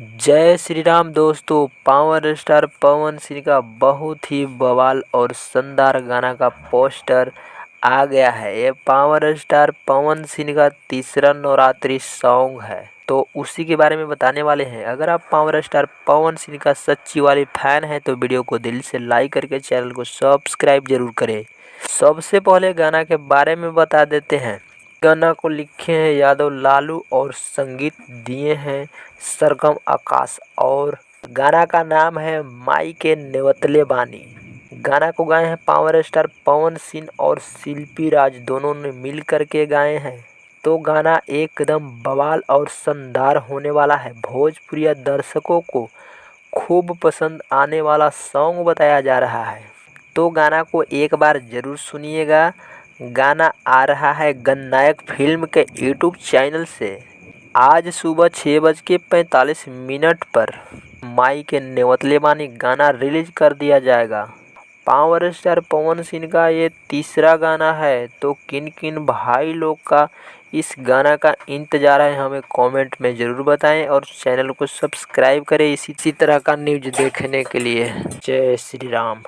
जय श्री राम दोस्तों। Power star Pawan Singh का बहुत ही बवाल और शानदार गाना का पोस्टर आ गया है। ये पावर स्टार पवन सिंह का तीसरा नवरात्रि सॉन्ग है, तो उसी के बारे में बताने वाले हैं। अगर आप पावर स्टार पवन सिंह का सच्ची वाली फैन है तो वीडियो को दिल से लाइक करके चैनल को सब्सक्राइब जरूर करें। सबसे पहले गाना के बारे में बता देते हैं। गाना को लिखे हैं यादव लालू और संगीत दिए हैं सरगम आकाश, और गाना का नाम है माई के नेवतले बानी। गाना को गाए हैं पावर स्टार पवन सिंह और शिल्पी राज, दोनों ने मिल करके गाए हैं। तो गाना एकदम बवाल और शानदार होने वाला है। भोजपुरी दर्शकों को खूब पसंद आने वाला सॉन्ग बताया जा रहा है, तो गाना को एक बार जरूर सुनिएगा। गाना आ रहा है गणनायक फिल्म के यूट्यूब चैनल से आज सुबह 6:45 पर माई के नेवतले बानी गाना रिलीज कर दिया जाएगा। पावर स्टार पवन सिंह का ये तीसरा गाना है, तो किन किन भाई लोग का इस गाना का इंतजार है हमें कमेंट में ज़रूर बताएं, और चैनल को सब्सक्राइब करें इसी तरह का न्यूज़ देखने के लिए। जय श्री राम।